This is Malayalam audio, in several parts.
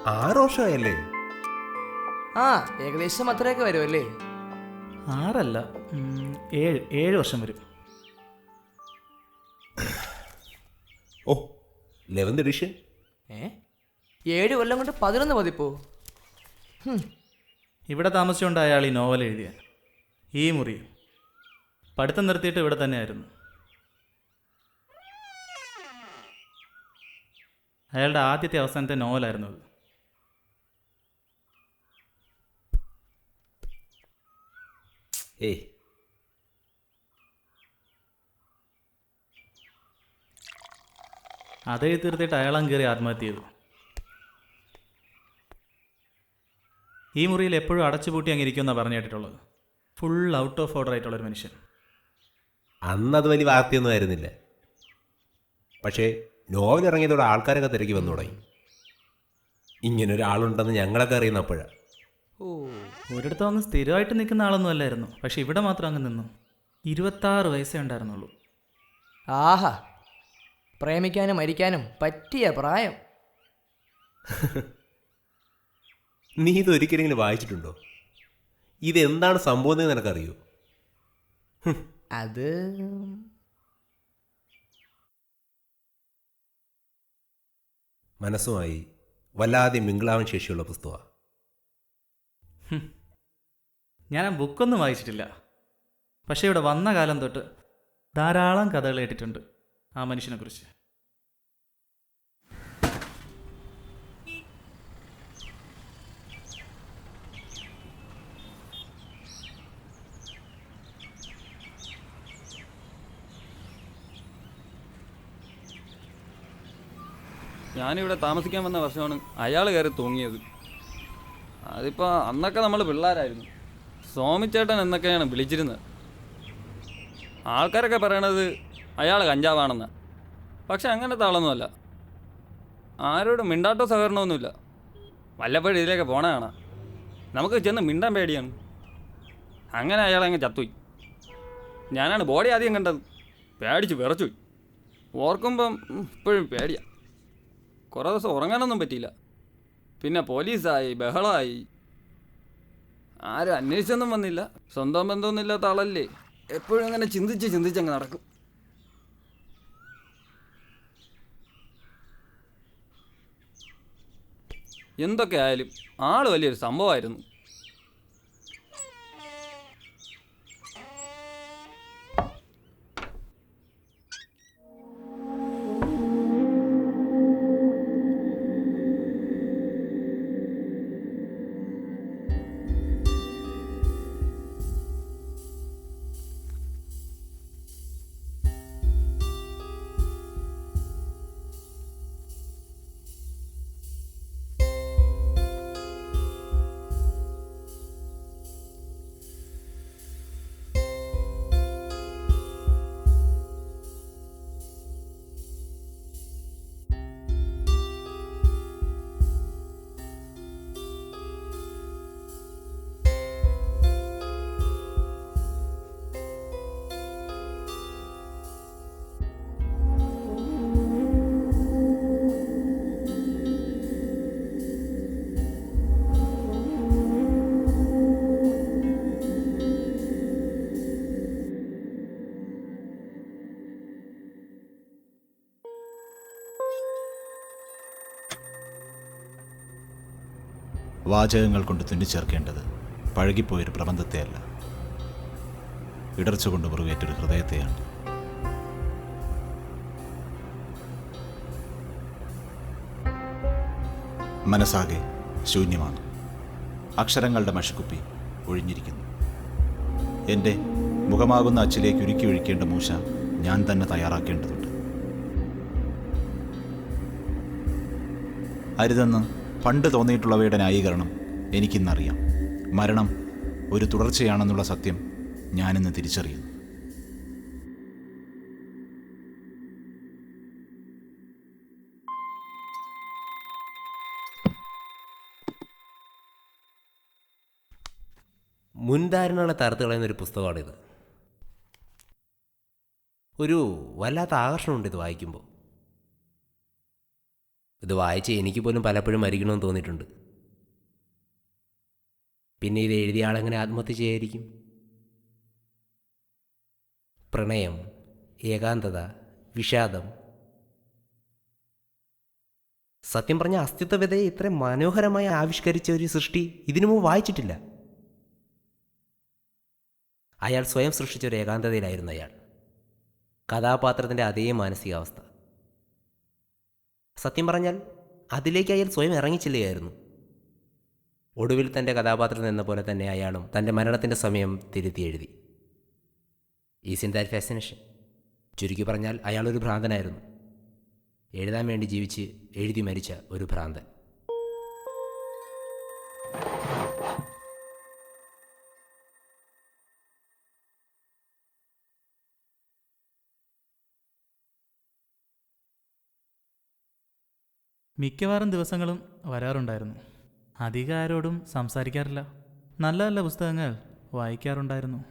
6 വർഷമായല്ലേ? ആ, ഏകദേശം അത്രയൊക്കെ വരുമല്ലേ? 6 അല്ല, 7 വർഷം വരും. ഓ, 11th എഡിഷൻ. 7 കൊല്ലം കൊണ്ട് 11 പതിപ്പോ? ഇവിടെ താമസിച്ചുകൊണ്ട് അയാൾ ഈ നോവൽ എഴുതിയ ഈ മുറി പഠിത്തം നിർത്തിയിട്ട് ഇവിടെ തന്നെയായിരുന്നു. അയാളുടെ ആദ്യത്തെ അവസാനത്തെ നോവലായിരുന്നു അത്. ഏയ്, അതെഴുതി തീർത്തിട്ട് അയാളും കയറി ആത്മഹത്യ ചെയ്തു. ഈ മുറിയിൽ എപ്പോഴും അടച്ചുപൂട്ടി അങ്ങ് ഇരിക്കുമെന്നാണ് പറഞ്ഞു കേട്ടിട്ടുള്ളത്. ഫുൾ ഔട്ട് ഓഫ് ഓർഡർ ആയിട്ടുള്ളൊരു മനുഷ്യൻ. അന്നത് വലിയ വാർത്തയൊന്നും ആയിരുന്നില്ല. പക്ഷേ നോവൽ ഇറങ്ങിയതോടെ ആൾക്കാരൊക്കെ തിരക്കി വന്നു തുടങ്ങി. ഇങ്ങനൊരാളുണ്ടെന്ന് ഞങ്ങളൊക്കെ അറിയുന്നപ്പോഴാണ്. ഓ, ഒരിടത്തും അങ്ങ് സ്ഥിരമായിട്ട് നിൽക്കുന്ന ആളൊന്നും അല്ലായിരുന്നു. പക്ഷെ ഇവിടെ മാത്രം അങ്ങ് നിന്നു. 26 വയസ്സേ ഉണ്ടായിരുന്നുള്ളൂ. ആഹാ, പ്രേമിക്കാനും മരിക്കാനും പറ്റിയ പ്രായം. നീ ഇതൊരിക്കലെങ്കിലും വായിച്ചിട്ടുണ്ടോ? ഇതെന്താണ് സംഭവം എന്ന് നിനക്കറിയോ? അത് മനസ്സുമായി വല്ലാതെ മിങ്കിളാവാൻ ശേഷിയുള്ള പുസ്തകമാണ്. ഞാൻ ആ ബുക്കൊന്നും വായിച്ചിട്ടില്ല. പക്ഷേ ഇവിടെ വന്ന കാലം തൊട്ട് ധാരാളം കഥകൾ കേട്ടിട്ടുണ്ട് ആ മനുഷ്യനെക്കുറിച്ച്. ഞാനിവിടെ താമസിക്കാൻ വന്ന വർഷമാണ് അയാൾ കയറി തൂങ്ങിയത്. അതിപ്പോൾ അന്നൊക്കെ നമ്മൾ പിള്ളേരായിരുന്നു. സ്വാമിച്ചേട്ടൻ എന്നൊക്കെയാണ് വിളിച്ചിരുന്നത്. ആൾക്കാരൊക്കെ പറയണത് അയാൾ കഞ്ചാവാണെന്ന്. പക്ഷെ അങ്ങനത്തെ ആളൊന്നുമല്ല. ആരോടും മിണ്ടാട്ടോ സഹകരണമൊന്നുമില്ല. വല്ലപ്പോഴും ഇതിലേക്ക് പോണ കാണാം. നമുക്ക് ചെന്ന് മിണ്ടാൻ പേടിയാണ്. അങ്ങനെ അയാളങ്ങ് ചത്തുപോയി. ഞാനാണ് ബോഡി ആദ്യം കണ്ടത്. പേടിച്ച് വിറച്ചുപോയി. ഓർക്കുമ്പം ഇപ്പോഴും പേടിയാണ്. കുറേ ദിവസം ഉറങ്ങാനൊന്നും പറ്റിയില്ല. പിന്നെ പോലീസായി, ബഹളമായി. ആരും അന്വേഷിച്ചൊന്നും വന്നില്ല. സ്വന്തം ബന്ധമൊന്നും ഇല്ലാത്ത ആളല്ലേ. എപ്പോഴും അങ്ങനെ ചിന്തിച്ചങ്ങ് നടക്കും. എന്തൊക്കെ ആയാലും ആൾ വലിയൊരു സംഭവമായിരുന്നു. വാചകങ്ങൾ കൊണ്ട് തുന്നിച്ചേർക്കേണ്ടത് പഴകിപ്പോയൊരു പ്രബന്ധത്തെയല്ല, ഇടർച്ച കൊണ്ട് മുറിവേറ്റൊരു ഹൃദയത്തെയാണ്. മനസ്സാകെ ശൂന്യമാണ്. അക്ഷരങ്ങളുടെ മഷിക്കുപ്പി ഒഴിഞ്ഞിരിക്കുന്നു. എൻ്റെ മുഖമാകുന്ന അച്ചിലേക്ക് ഉരുക്കി ഒഴിക്കേണ്ട മൂശ ഞാൻ തന്നെ തയ്യാറാക്കേണ്ടതുണ്ട്. അരുതെന്ന് പണ്ട് തോന്നിയിട്ടുള്ളവയുടെ ന്യായീകരണം എനിക്കിന്നറിയാം. മരണം ഒരു തുടർച്ചയാണെന്നുള്ള സത്യം ഞാനിന്ന് തിരിച്ചറിയുന്നു. മുൻധാരണകളെ തറുത്ത് കളയുന്നൊരു പുസ്തകമാണിത്. ഒരു വല്ലാത്ത ആകർഷണമുണ്ട് ഇത് വായിക്കുമ്പോൾ. ഇത് വായിച്ച് എനിക്ക് പോലും പലപ്പോഴും മരിക്കണമെന്ന് തോന്നിയിട്ടുണ്ട്. പിന്നെ ഇത് എഴുതിയ ആളെങ്ങനെ ആത്മഹത്യ ചെയ്യായിരിക്കും? പ്രണയം, ഏകാന്തത, വിഷാദം. സത്യം പറഞ്ഞ അസ്തിത്വവ്യതയെ ഇത്ര മനോഹരമായി ആവിഷ്കരിച്ച ഒരു സൃഷ്ടി ഇതിനു മുമ്പ് വായിച്ചിട്ടില്ല. അയാൾ സ്വയം സൃഷ്ടിച്ച ഒരു ഏകാന്തതയിലായിരുന്നു അയാൾ. കഥാപാത്രത്തിൻ്റെ അതേ മാനസികാവസ്ഥ. സത്യം പറഞ്ഞാൽ അതിലേക്ക് അയാൾ സ്വയം ഇറങ്ങിച്ചില്ലായിരുന്നു. ഒടുവിൽ തൻ്റെ കഥാപാത്രം എന്ന പോലെ തന്നെ അയാളും തൻ്റെ മരണത്തിൻ്റെ സമയം തിരുത്തി എഴുതി. Is in that fascination? ചുരുക്കി പറഞ്ഞാൽ അയാളൊരു ഭ്രാന്തനായിരുന്നു. എഴുതാൻ വേണ്ടി ജീവിച്ച് എഴുതി മരിച്ച ഒരു ഭ്രാന്തൻ. മിക്കവാറും ദിവസങ്ങളും വരാറുണ്ടായിരുന്നു. അധികം ആരോടും സംസാരിക്കാറില്ല. നല്ല നല്ല പുസ്തകങ്ങൾ വായിക്കാറുണ്ടായിരുന്നു.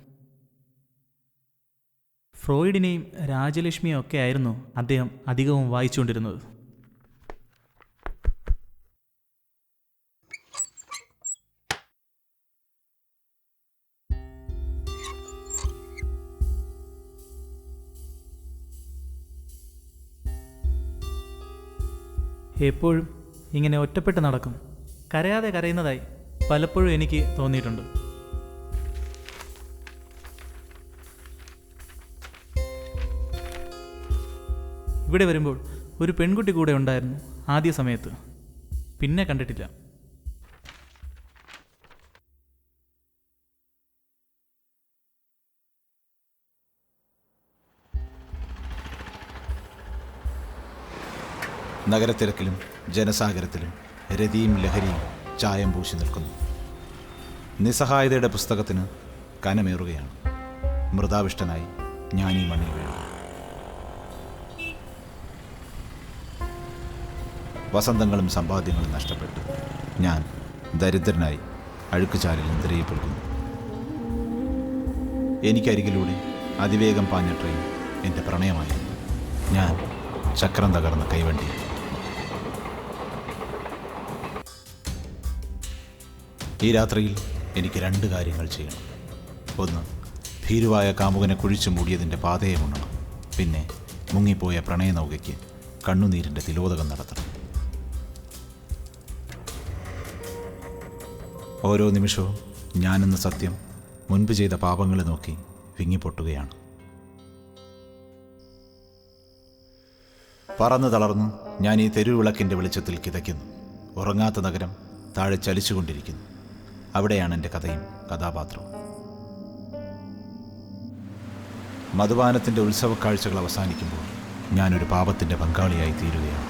ഫ്രോയിഡിനെയും രാജലക്ഷ്മിയും ഒക്കെ ആയിരുന്നു അദ്ദേഹം അധികവും വായിച്ചുകൊണ്ടിരുന്നത്. എപ്പോഴും ഇങ്ങനെ ഒറ്റപ്പെട്ട് നടക്കും, കരയാതെ കരയുന്നതായി പലപ്പോഴും എനിക്ക് തോന്നിയിട്ടുണ്ട്. ഇവിടെ വരുമ്പോൾ ഒരു പെൺകുട്ടി കൂടെ ഉണ്ടായിരുന്നു ആദ്യ സമയത്ത്. പിന്നെ കണ്ടിട്ടില്ല. നഗരത്തിരക്കിലും ജനസാഗരത്തിലും രതിയും ലഹരിയും ചായം പൂശി നിൽക്കുന്നു. നിസ്സഹായതയുടെ പുസ്തകത്തിന് കനമേറുകയാണ്. മൃതാവിഷ്ടനായി ഞാൻ ഈ മണ്ണിൽ വീണു. വസന്തങ്ങളും സമ്പാദ്യങ്ങളും നഷ്ടപ്പെട്ട് ഞാൻ ദരിദ്രനായി അഴുക്കുചാലിൽ നിദ്രയിൽപ്പെടുന്നു. എനിക്കരികിലൂടെ അതിവേഗം പാഞ്ഞ ട്രെയിൻ എൻ്റെ പ്രണയമായിരുന്നു. ഞാൻ ചക്രം തകർന്ന കൈവണ്ടി. ഈ രാത്രിയിൽ എനിക്ക് 2 കാര്യങ്ങൾ ചെയ്യണം. ഒന്ന്, ഭീരുവായ കാമുകനെ കുഴിച്ചു മൂടിയതിൻ്റെ പാതയെ മുണ്ണണം. പിന്നെ മുങ്ങിപ്പോയ പ്രണയനൗകയ്ക്ക് കണ്ണുനീരിൻ്റെ തിലോദകം നടത്തണം. ഓരോ നിമിഷവും ഞാനെന്ന സത്യം മുൻപ് ചെയ്ത പാപങ്ങളെ നോക്കി വിങ്ങിപ്പൊട്ടുകയാണ്. പറന്നു തളർന്നു ഞാൻ ഈ തെരുവിളക്കിൻ്റെ വെളിച്ചത്തിൽ കിതയ്ക്കുന്നു. ഉറങ്ങാത്ത നഗരം താഴെ ചലിച്ചുകൊണ്ടിരിക്കുന്നു. അവിടെയാണ് എൻ്റെ കഥയും കഥാപാത്രവും. മധുപാനത്തിൻ്റെ ഉത്സവക്കാഴ്ചകൾ അവസാനിക്കുമ്പോൾ ഞാനൊരു പാപത്തിൻ്റെ പങ്കാളിയായി തീരുകയാണ്.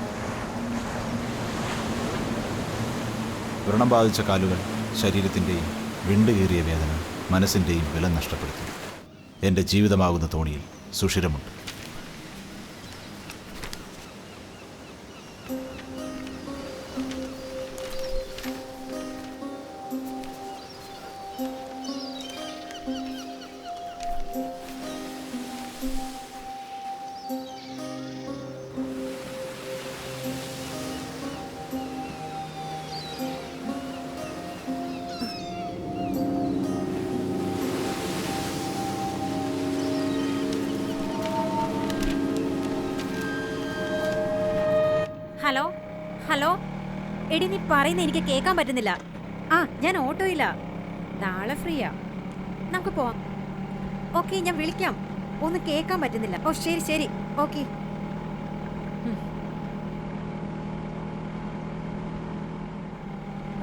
വ്രണം ബാധിച്ച കാലുകൾ ശരീരത്തിൻ്റെയും വിണ്ടുകീറിയ വേദന മനസ്സിൻ്റെയും ബലം നഷ്ടപ്പെടുത്തി. എൻ്റെ ജീവിതമാകുന്ന തോണിയിൽ സുഷിരമുണ്ട്. ഹലോ ഹലോ എടി, നീ പറയുന്ന എനിക്ക് കേൾക്കാൻ പറ്റുന്നില്ല. ആ, ഞാൻ ഓട്ടോയില്ല. നാളെ ഫ്രീയാ, നമുക്ക് പോവാം. ഓക്കെ, ഞാൻ വിളിക്കാം. ഒന്ന് കേൾക്കാൻ പറ്റുന്നില്ല. ഓ ശരി ശരി, ഓക്കെ.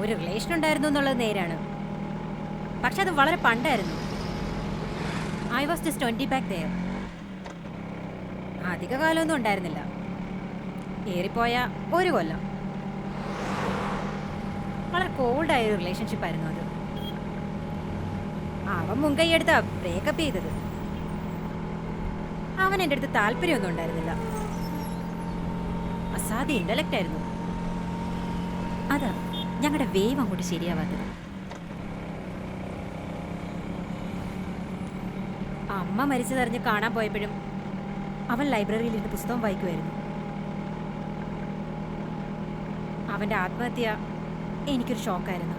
ഒരു റിലേഷൻ ഉണ്ടായിരുന്നു എന്നുള്ളത് നേരാണ്, പക്ഷെ അത് വളരെ പണ്ടായിരുന്നു. I was just 20 back there. അധിക കാലമൊന്നും ഉണ്ടായിരുന്നില്ല, ഏറിപ്പോയ 1 കൊല്ലം. വളരെ കോൾഡായ ഒരു റിലേഷൻഷിപ്പ് ആയിരുന്നു അത്. അവൻ മുൻകൈയെടുത്ത ബ്രേക്കപ്പ് ചെയ്തത്. അവൻ എൻ്റെ അടുത്ത് താല്പര്യമൊന്നും ഉണ്ടായിരുന്നില്ല. അസാധ്യ ഇന്റലക്റ്റ് ആയിരുന്നു. അതാ ഞങ്ങളുടെ വേവ് അങ്ങോട്ട് ശരിയാവാത്തത്. അമ്മ മരിച്ചതറിഞ്ഞ് കാണാൻ പോയപ്പോഴും അവൻ ലൈബ്രറിയിൽ ഇരുന്ന് പുസ്തകം വായിക്കുമായിരുന്നു. അവൻ്റെ ആത്മഹത്യ എനിക്കൊരു ഷോക്കായിരുന്നു.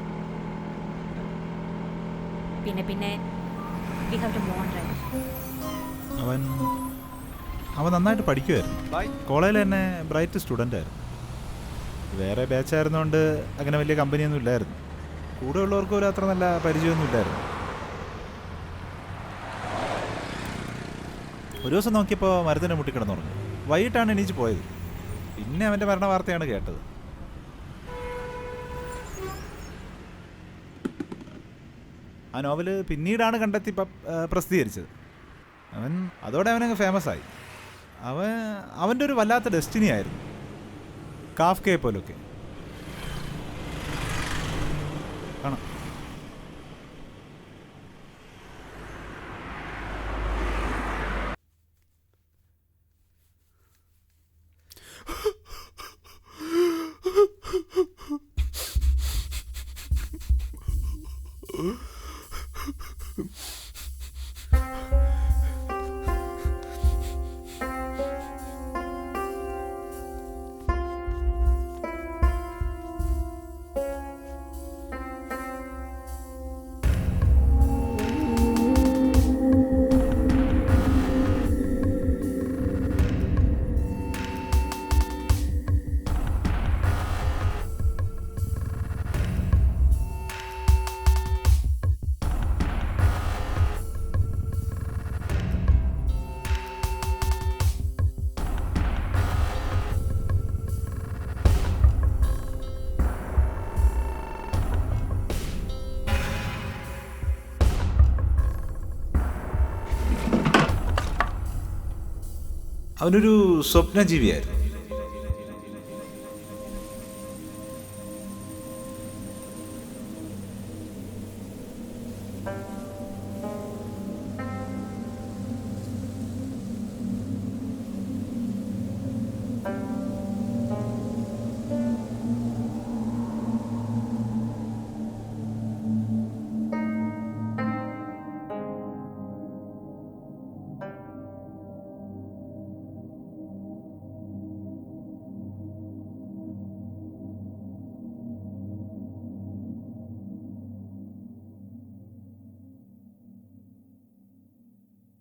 പിന്നെ പിന്നെ വി ഹാവ് ടു മോൺ റൈറ്റ്. അവൻ നന്നായിട്ട് പഠിക്കുമായിരുന്നു. കോളേജിൽ തന്നെ ബ്രൈറ്റ് സ്റ്റുഡൻ്റ് ആയിരുന്നു. വേറെ ബാച്ചായിരുന്നുകൊണ്ട് അങ്ങനെ വലിയ കമ്പനിയൊന്നും ഇല്ലായിരുന്നു. കൂടെ ഉള്ളവർക്കും ഒരു അത്ര നല്ല പരിചയമൊന്നും ഇല്ലായിരുന്നു. ഒരു ദിവസം നോക്കിയപ്പോൾ മരത്തിൻ്റെ മുട്ടിക്കിടന്നുറങ്ങി. വൈകിട്ടാണ് എണീച്ച് പോയത്. പിന്നെ അവൻ്റെ മരണ വാർത്തയാണ് കേട്ടത്. ആ നോവല് പിന്നീടാണ് കണ്ടെത്തി പ്രസിദ്ധീകരിച്ചത്. അതോടെ അവനങ്ങ് ഫേമസ് ആയി. അവൻ്റെ ഒരു വല്ലാത്ത ഡെസ്റ്റിനി ആയിരുന്നു, കാഫ്കയെ പോലൊക്കെ. കാണാം. അവനൊരു സ്വപ്നജീവിയായിരുന്നു.